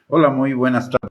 Hola, muy buenas tardes.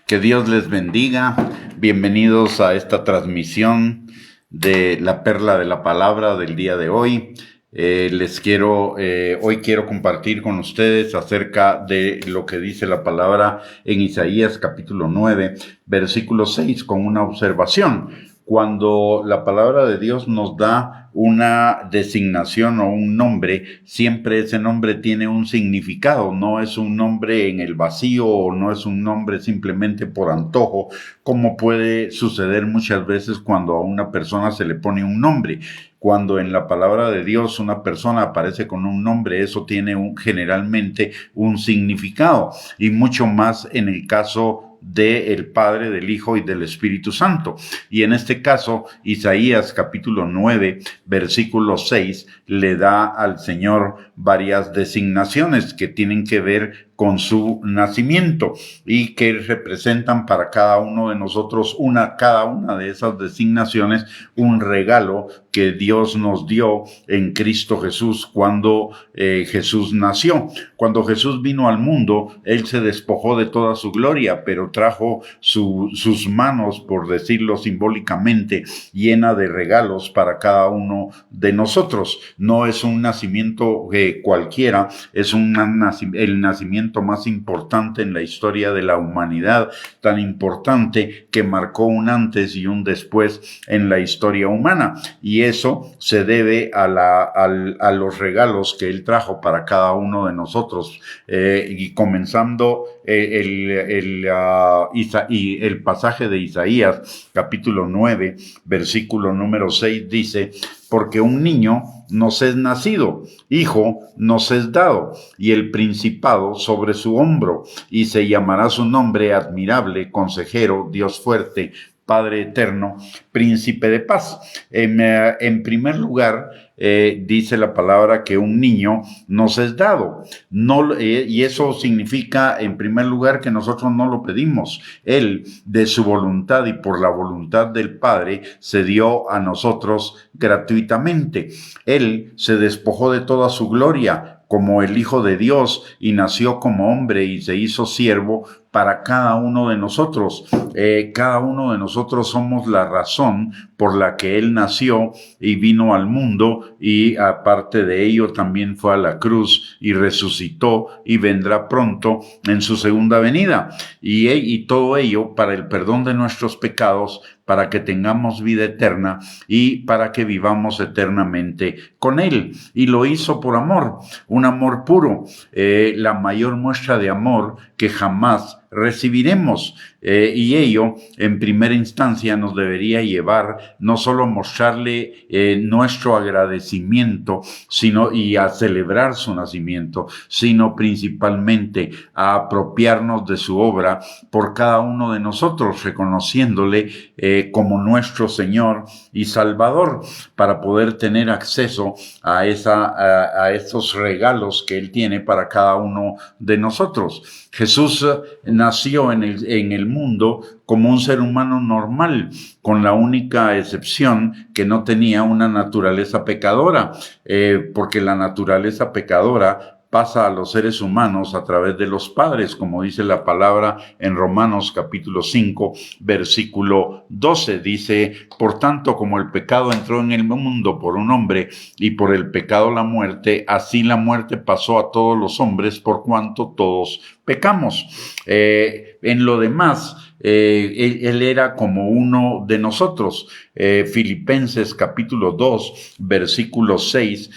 Que Dios les bendiga. Bienvenidos a esta transmisión de la Perla de la Palabra del día de hoy. Hoy quiero compartir con ustedes acerca de lo que dice la palabra en Isaías capítulo 9, versículo 6, con una observación. Cuando la palabra de Dios nos da una designación o un nombre, siempre ese nombre tiene un significado, no es un nombre en el vacío o no es un nombre simplemente por antojo, como puede suceder muchas veces cuando a una persona se le pone un nombre. Cuando en la palabra de Dios una persona aparece con un nombre, eso tiene generalmente un significado, y mucho más en el caso del Padre, del Hijo y del Espíritu Santo. Y en este caso, Isaías capítulo 9, versículo 6, le da al Señor varias designaciones que tienen que ver con su nacimiento y que representan para cada uno de nosotros, cada una de esas designaciones, un regalo que Dios nos dio en Cristo Jesús cuando Jesús nació. Cuando Jesús vino al mundo, Él se despojó de toda su gloria, pero trajo sus manos, por decirlo simbólicamente, llena de regalos para cada uno de nosotros. No es un nacimiento cualquiera, es el nacimiento más importante en la historia de la humanidad, tan importante que marcó un antes y un después en la historia humana, y eso se debe a los regalos que Él trajo para cada uno de nosotros. Y comenzando el pasaje de Isaías capítulo 9, versículo número 6, dice: porque un niño nos es nacido, hijo nos es dado, y el principado sobre su hombro, y se llamará su nombre admirable, consejero, Dios fuerte, Padre eterno, príncipe de paz. En primer lugar, dice la palabra que un niño nos es dado. Y eso significa, en primer lugar, que nosotros no lo pedimos. Él, de su voluntad y por la voluntad del Padre, se dio a nosotros gratuitamente. Él se despojó de toda su gloria como el Hijo de Dios y nació como hombre y se hizo siervo para cada uno de nosotros. Cada uno de nosotros somos la razón por la que Él nació y vino al mundo, y aparte de ello también fue a la cruz y resucitó y vendrá pronto en su segunda venida. Y todo ello para el perdón de nuestros pecados, para que tengamos vida eterna y para que vivamos eternamente con Él. Y lo hizo por amor, un amor puro, la mayor muestra de amor que jamás recibiremos, y ello en primera instancia nos debería llevar no solo a mostrarle nuestro agradecimiento y a celebrar su nacimiento, sino principalmente a apropiarnos de su obra por cada uno de nosotros, reconociéndole como nuestro Señor y Salvador, para poder tener acceso a esos regalos que Él tiene para cada uno de nosotros. Jesús nació en el mundo como un ser humano normal, con la única excepción que no tenía una naturaleza pecadora, porque la naturaleza pecadora pasa a los seres humanos a través de los padres, como dice la palabra en Romanos capítulo 5, versículo 12. Dice: por tanto, como el pecado entró en el mundo por un hombre, y por el pecado la muerte, así la muerte pasó a todos los hombres, por cuanto todos pecamos. En lo demás, él era como uno de nosotros. Filipenses capítulo 2, versículo 6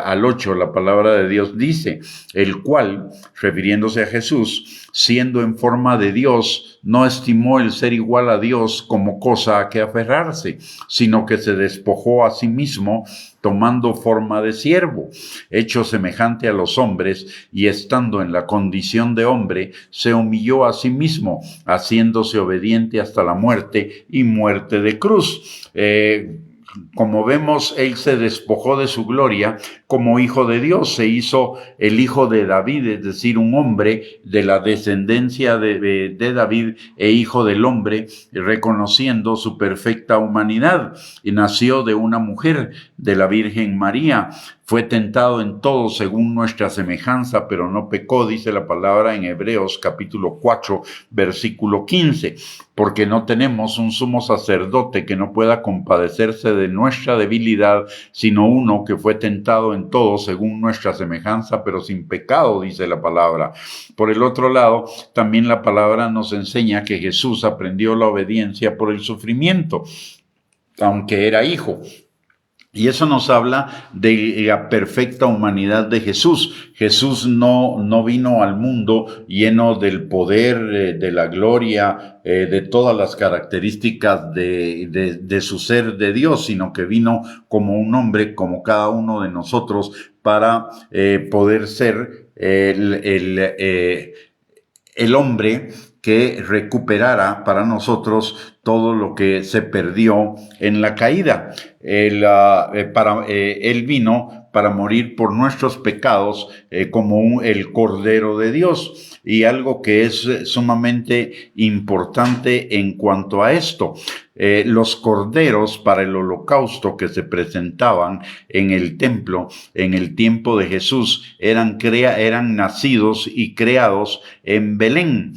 al 8, la palabra de Dios dice: el cual, refiriéndose a Jesús, siendo en forma de Dios, no estimó el ser igual a Dios como cosa a que aferrarse, sino que se despojó a sí mismo, tomando forma de siervo, hecho semejante a los hombres, y estando en la condición de hombre, se humilló a sí mismo, haciéndose obediente hasta la muerte y muerte de cruz. Como vemos, Él se despojó de su gloria como Hijo de Dios, se hizo el Hijo de David, es decir, un hombre de la descendencia de David e Hijo del hombre, reconociendo su perfecta humanidad, y nació de una mujer, de la Virgen María. fue tentado en todo según nuestra semejanza, pero no pecó, dice la palabra en Hebreos capítulo 4, versículo 15, porque no tenemos un sumo sacerdote que no pueda compadecerse de nuestra debilidad, sino uno que fue tentado en todo según nuestra semejanza, pero sin pecado, dice la palabra. Por el otro lado, también la palabra nos enseña que Jesús aprendió la obediencia por el sufrimiento, aunque era hijo. Y eso nos habla de la perfecta humanidad de Jesús. Jesús no vino al mundo lleno del poder, de la gloria, de todas las características de su ser de Dios, sino que vino como un hombre, como cada uno de nosotros, para poder ser el hombre que recuperara para nosotros todo lo que se perdió en la caída. Él vino para morir por nuestros pecados como el Cordero de Dios. Y algo que es sumamente importante en cuanto a esto, los corderos para el holocausto que se presentaban en el templo en el tiempo de Jesús eran nacidos y creados en Belén.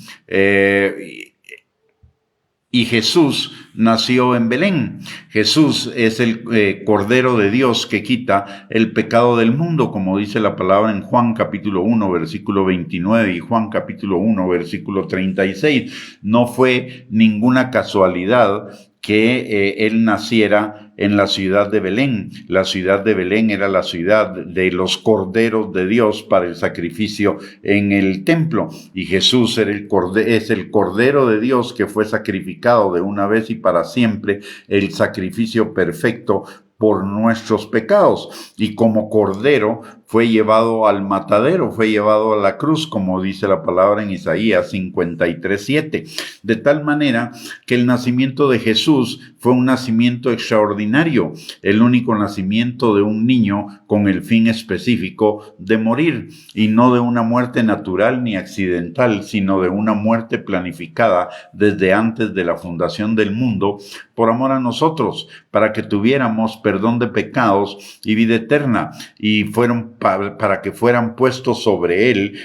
Y Jesús nació en Belén. Jesús es el Cordero de Dios que quita el pecado del mundo, como dice la palabra en Juan capítulo 1, versículo 29 y Juan capítulo 1, versículo 36. No fue ninguna casualidad que él naciera en la ciudad de Belén. La ciudad de Belén era la ciudad de los corderos de Dios para el sacrificio en el templo. Y Jesús es el Cordero de Dios que fue sacrificado de una vez y para siempre, el sacrificio perfecto por nuestros pecados. Y como Cordero fue llevado al matadero, fue llevado a la cruz, como dice la palabra en Isaías 53:7. De tal manera que el nacimiento de Jesús fue un nacimiento extraordinario, el único nacimiento de un niño con el fin específico de morir, y no de una muerte natural ni accidental, sino de una muerte planificada desde antes de la fundación del mundo, por amor a nosotros, para que tuviéramos perdón de pecados y vida eterna, y para que fueran puestos sobre él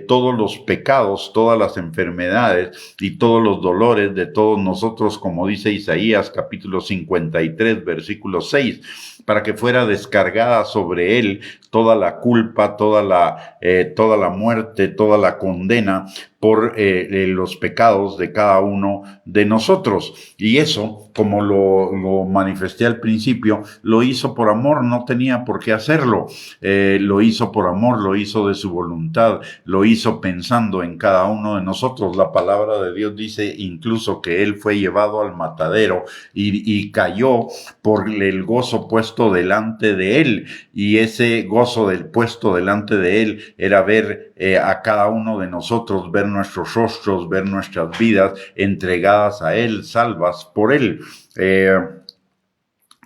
todos los pecados, todas las enfermedades y todos los dolores de todos nosotros, como dice Isaías capítulo 53, versículo 6, para que fuera descargada sobre él toda la culpa, toda la muerte, toda la condena por los pecados de cada uno de nosotros. Y eso, como lo manifesté al principio, lo hizo por amor, no tenía por qué hacerlo. Lo hizo por amor, lo hizo de su voluntad, lo hizo pensando en cada uno de nosotros. La palabra de Dios dice incluso que él fue llevado al matadero y cayó por el gozo puesto delante de él, y ese gozo del puesto delante de él era ver a cada uno de nosotros, ver nuestros rostros, ver nuestras vidas entregadas a él, salvas por él.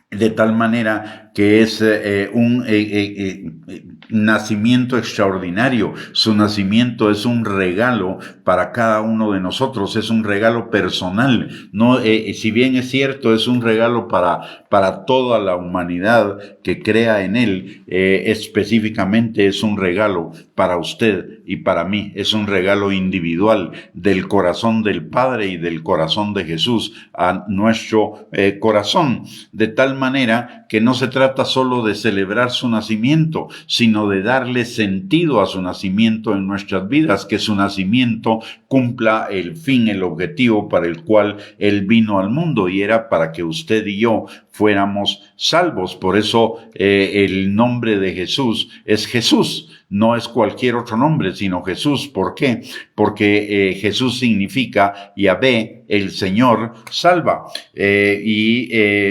De tal manera que es un nacimiento extraordinario. Su nacimiento es un regalo para cada uno de nosotros, es un regalo personal. No, si bien es cierto, es un regalo para toda la humanidad que crea en él, específicamente es un regalo para usted y para mí. Es un regalo individual del corazón del Padre y del corazón de Jesús a nuestro corazón, de tal manera que no se trata solo de celebrar su nacimiento, sino de darle sentido a su nacimiento en nuestras vidas, que su nacimiento cumpla el fin, el objetivo para el cual él vino al mundo, y era para que usted y yo fuéramos salvos. Por eso el nombre de Jesús es Jesús. No es cualquier otro nombre, sino Jesús. ¿Por qué? Porque Jesús significa Yahvé, el Señor salva.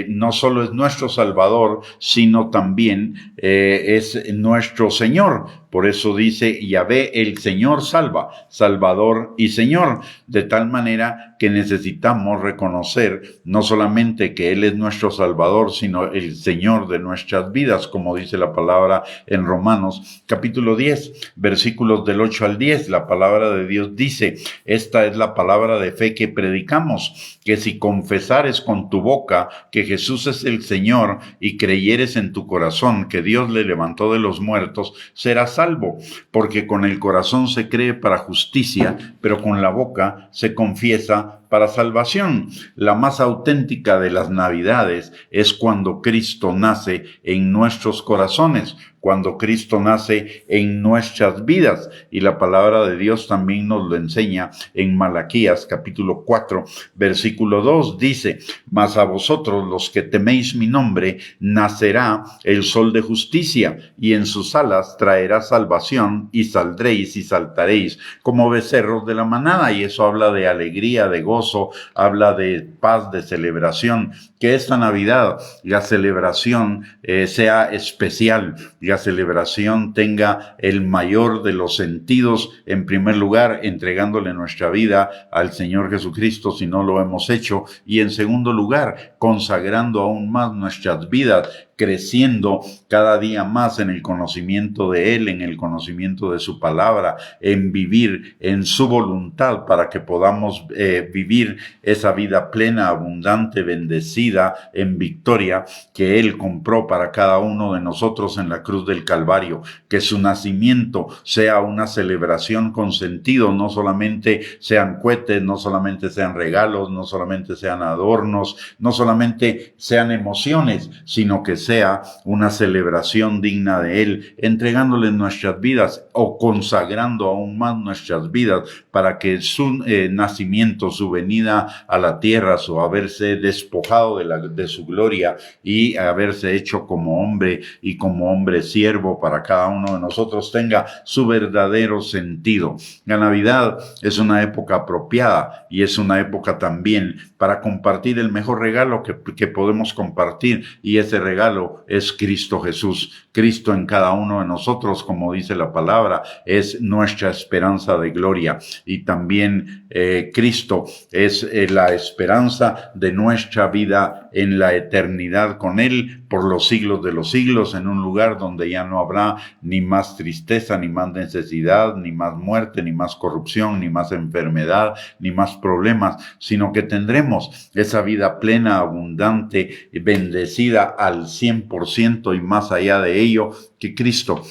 No solo es nuestro Salvador, sino también es nuestro Señor. Por eso dice Yahvé, el Señor salva, Salvador y Señor, de tal manera que necesitamos reconocer no solamente que Él es nuestro Salvador, sino el Señor de nuestras vidas, como dice la palabra en Romanos capítulo 10, versículos del 8 al 10. La palabra de Dios dice: esta es la palabra de fe que predicamos, que si confesares con tu boca que Jesús es el Señor y creyeres en tu corazón que Dios le levantó de los muertos, serás salvo, porque con el corazón se cree para justicia, pero con la boca se confiesa para salvación. La más auténtica de las Navidades es cuando Cristo nace en nuestros corazones, cuando Cristo nace en nuestras vidas. Y la palabra de Dios también nos lo enseña en Malaquías capítulo 4, versículo 2. Dice: mas a vosotros los que teméis mi nombre, nacerá el sol de justicia, y en sus alas traerá salvación, y saldréis y saltaréis como becerros de la manada. Y eso habla de alegría, de gozo, habla de paz, de celebración. Que esta Navidad la celebración sea especial, la celebración tenga el mayor de los sentidos, en primer lugar, entregándole nuestra vida al Señor Jesucristo si no lo hemos hecho, y en segundo lugar, consagrando aún más nuestras vidas, creciendo cada día más en el conocimiento de Él, en el conocimiento de su palabra, en vivir en su voluntad para que podamos vivir esa vida plena, abundante, bendecida, en victoria que Él compró para cada uno de nosotros en la cruz del Calvario. Que su nacimiento sea una celebración con sentido, no solamente sean cohetes, no solamente sean regalos, no solamente sean adornos, no solamente sean emociones, sino que sea una celebración digna de Él, entregándole nuestras vidas o consagrando aún más nuestras vidas para que su nacimiento, su venida a la tierra, su haberse despojado de su gloria y haberse hecho como hombre y como hombre siervo para cada uno de nosotros, tenga su verdadero sentido. La Navidad es una época apropiada y es una época también para compartir el mejor regalo que podemos compartir, y ese regalo es Cristo Jesús. Cristo en cada uno de nosotros, como dice la palabra, es nuestra esperanza de gloria, y también Cristo es la esperanza de nuestra vida en la eternidad con Él por los siglos de los siglos, en un lugar donde ya no habrá ni más tristeza, ni más necesidad, ni más muerte, ni más corrupción, ni más enfermedad, ni más problemas, sino que tendremos esa vida plena, abundante, bendecida al 100% y más allá de ello, que Cristo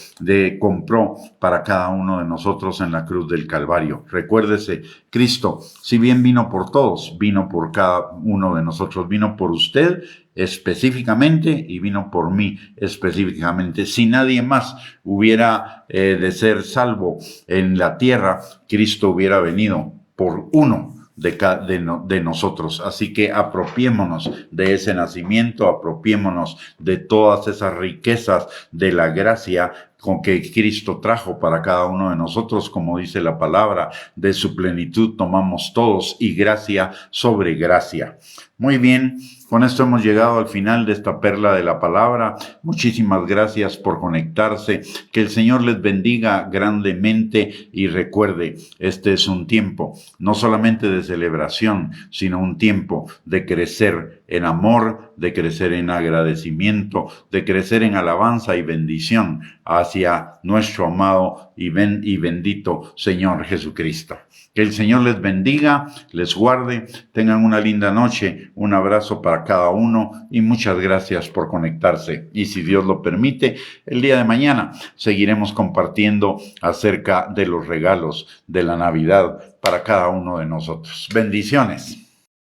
compró para cada uno de nosotros en la cruz del Calvario. Recuérdese, Cristo, si bien vino por todos, vino por cada uno de nosotros, vino por usted específicamente y vino por mí específicamente. Si nadie más hubiera de ser salvo en la tierra, Cristo hubiera venido por uno de nosotros. Así que apropiémonos de ese nacimiento, apropiémonos de todas esas riquezas de la gracia con que Cristo trajo para cada uno de nosotros. Como dice la palabra, de su plenitud tomamos todos, y gracia sobre gracia. Muy bien, con esto hemos llegado al final de esta perla de la palabra. Muchísimas gracias por conectarse. Que el Señor les bendiga grandemente, y recuerde, este es un tiempo no solamente de celebración, sino un tiempo de crecer en amor, de crecer en agradecimiento, de crecer en alabanza y bendición hacia nuestro amado y bendito Señor Jesucristo. Que el Señor les bendiga, les guarde, tengan una linda noche, un abrazo para cada uno y muchas gracias por conectarse. Y si Dios lo permite, el día de mañana seguiremos compartiendo acerca de los regalos de la Navidad para cada uno de nosotros. Bendiciones.